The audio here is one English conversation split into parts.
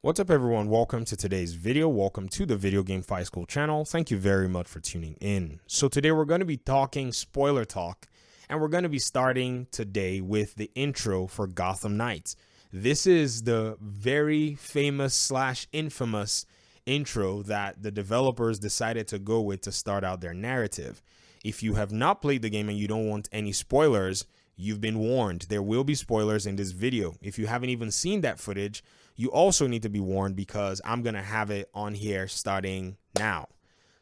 What's up, everyone? Welcome to today's video. Welcome to the Video Game Fight School channel. Thank you very much for tuning in. So today we're going to be talking spoiler talk, and we're going to be starting today with the intro for Gotham Knights. This is the very famous / infamous intro that the developers decided to go with to start out their narrative. If you have not played the game and you don't want any spoilers, you've been warned. There will be spoilers in this video. If you haven't even seen that footage, you also need to be warned because I'm going to have it on here starting now.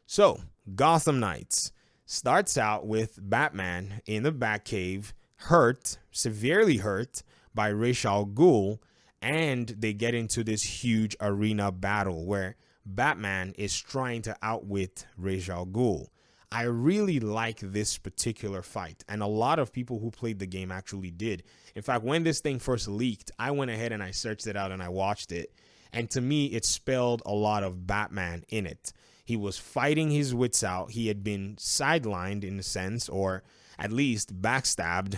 So, Gotham Knights starts out with Batman in the Batcave, hurt, severely hurt by Ra's al Ghul, and they get into this huge arena battle where Batman is trying to outwit Ra's al Ghul. I really like this particular fight, and a lot of people who played the game actually did. In fact, when this thing first leaked, I went ahead and I searched it out and I watched it. And to me, it spelled a lot of Batman in it. He was fighting his wits out. He had been sidelined in a sense, or at least backstabbed,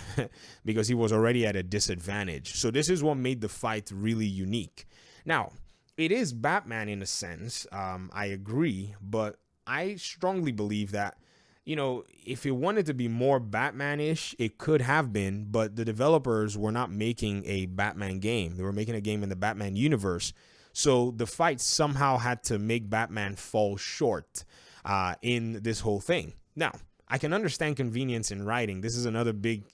because he was already at a disadvantage. So this is what made the fight really unique. Now, it is Batman in a sense. I agree, but I strongly believe that, you know, if it wanted to be more Batman-ish, it could have been, but the developers were not making a Batman game. They were making a game in the Batman universe. So the fight somehow had to make Batman fall short in this whole thing. Now, I can understand convenience in writing. This is another big,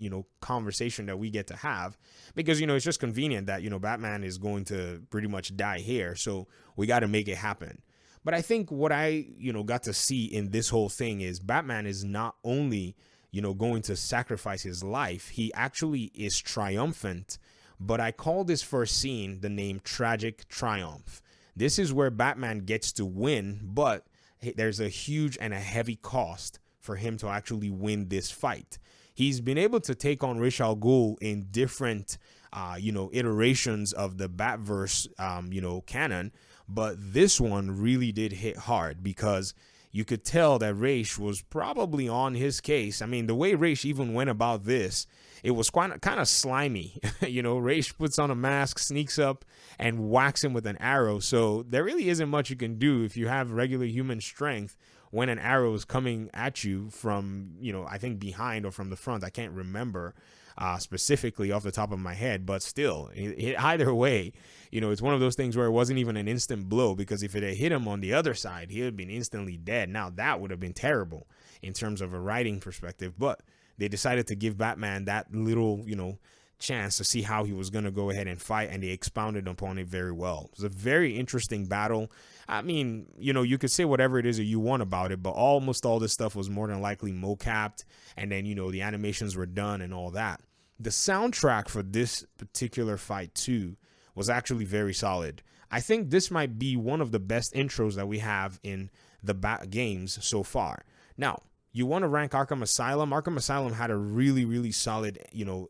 conversation that we get to have because, it's just convenient that, Batman is going to pretty much die here. So we got to make it happen. But I think what I, got to see in this whole thing is Batman is not only, going to sacrifice his life, he actually is triumphant. But I call this first scene the name Tragic Triumph. This is where Batman gets to win, but there's a huge and a heavy cost for him to actually win this fight. He's been able to take on Ra's al Ghul in different, iterations of the Batverse, canon. But this one really did hit hard because you could tell that Ra's was probably on his case. I mean, the way Ra's even went about this, it was kind of slimy. Ra's puts on a mask, sneaks up, and whacks him with an arrow. So there really isn't much you can do if you have regular human strength when an arrow is coming at you from, I think behind or from the front. I can't remember specifically off the top of my head, but still, either way, it's one of those things where it wasn't even an instant blow, because if it had hit him on the other side, he would have been instantly dead. Now that would have been terrible in terms of a writing perspective, but they decided to give Batman that little, chance to see how he was going to go ahead and fight, and they expounded upon it very well. It was a very interesting battle. I mean, you could say whatever it is that you want about it, but almost all this stuff was more than likely mocapped, and then, the animations were done and all that. The soundtrack for this particular fight too was actually very solid. I think this might be one of the best intros that we have in the Bat games so far. Now, you want to rank Arkham Asylum? Arkham Asylum had a really, really solid,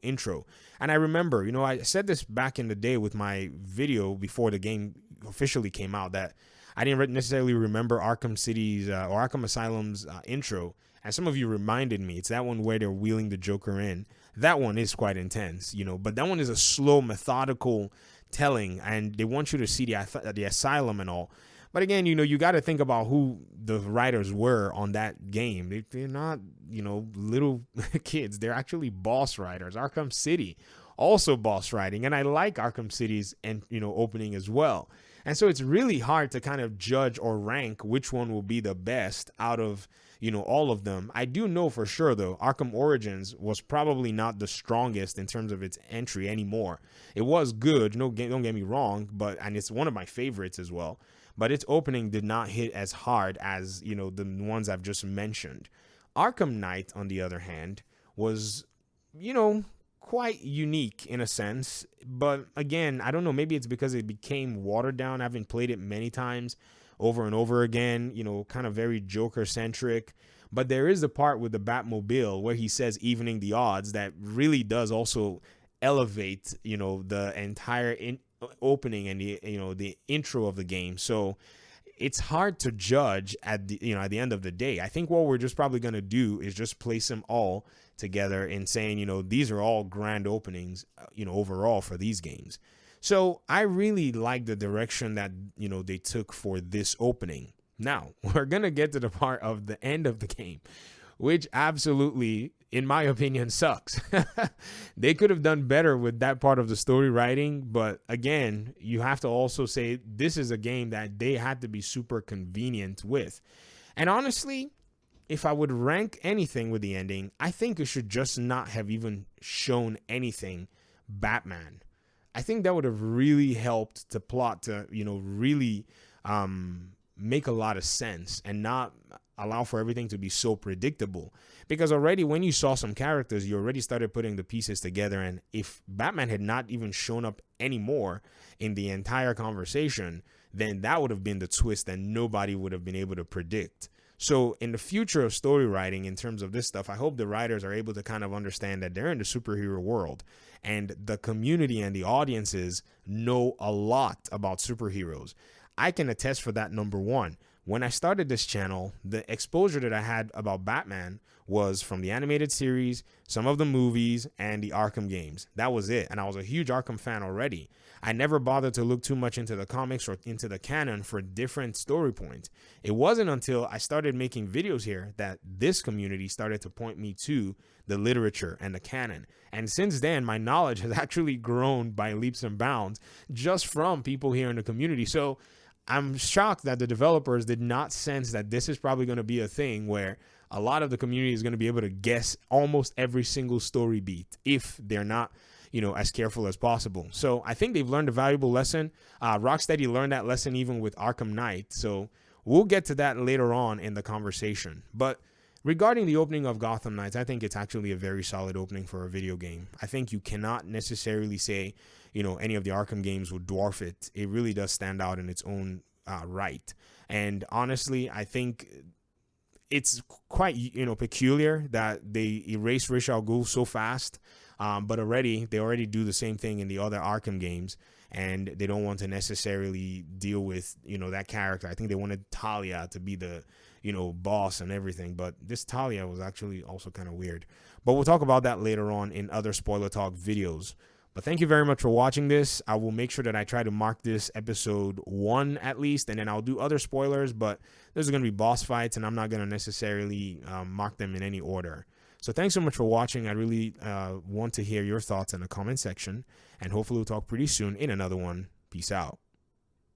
intro. And I remember, I said this back in the day with my video before the game officially came out, that I didn't necessarily remember Arkham City's or Arkham Asylum's intro. And some of you reminded me. It's that one where they're wheeling the Joker in. That one is quite intense, but that one is a slow, methodical telling, and they want you to see the asylum and all. But again, you got to think about who the writers were on that game. They're not, little kids. They're actually boss writers. Arkham City, also boss writing. And I like Arkham City's opening as well. And so it's really hard to kind of judge or rank which one will be the best out of, all of them. I do know for sure, though, Arkham Origins was probably not the strongest in terms of its entry anymore. It was good, don't get me wrong, and it's one of my favorites as well. But its opening did not hit as hard as, the ones I've just mentioned. Arkham Knight, on the other hand, was, quite unique in a sense. But again, I don't know, maybe it's because it became watered down. I haven't played it many times over and over again, kind of very Joker-centric. But there is the part with the Batmobile where he says evening the odds that really does also elevate, the entire opening and the intro of the game. So it's hard to judge at the at the end of the day. I think what we're just probably going to do is just place them all together and saying, these are all grand openings, overall for these games. So I really like the direction that, they took for this opening. Now, we're going to get to the part of the end of the game, which absolutely, in my opinion, sucks. They could have done better with that part of the story writing. But again, you have to also say this is a game that they had to be super convenient with. And honestly, if I would rank anything with the ending, I think it should just not have even shown anything Batman. I think that would have really helped the plot to, really make a lot of sense and not allow for everything to be so predictable. Because already when you saw some characters, you already started putting the pieces together. And if Batman had not even shown up anymore in the entire conversation, then that would have been the twist that nobody would have been able to predict. So in the future of story writing, in terms of this stuff, I hope the writers are able to kind of understand that they're in the superhero world and the community and the audiences know a lot about superheroes. I can attest for that, number one. When I started this channel, the exposure that I had about Batman was from the animated series, some of the movies, and the Arkham games. That was it. And I was a huge Arkham fan already. I never bothered to look too much into the comics or into the canon for different story points. It wasn't until I started making videos here that this community started to point me to the literature and the canon. And since then, my knowledge has actually grown by leaps and bounds just from people here in the community. So I'm shocked that the developers did not sense that this is probably going to be a thing where a lot of the community is going to be able to guess almost every single story beat if they're not, as careful as possible. So I think they've learned a valuable lesson. Rocksteady learned that lesson even with Arkham Knight. So we'll get to that later on in the conversation. But regarding the opening of Gotham Knights, I think it's actually a very solid opening for a video game. I think you cannot necessarily say, any of the Arkham games would dwarf it. It really does stand out in its own right. And honestly, I think it's quite, peculiar that they erased Ra's al Ghul so fast. But they already do the same thing in the other Arkham games, and they don't want to necessarily deal with, that character. I think they wanted Talia to be the, boss and everything, but this Talia was actually also kind of weird. But we'll talk about that later on in other spoiler talk videos. But thank you very much for watching this. I will make sure that I try to mark this episode 1 at least, and then I'll do other spoilers, but there's going to be boss fights, and I'm not going to necessarily mark them in any order. So thanks so much for watching. I really want to hear your thoughts in the comment section, and hopefully we'll talk pretty soon in another one. Peace out.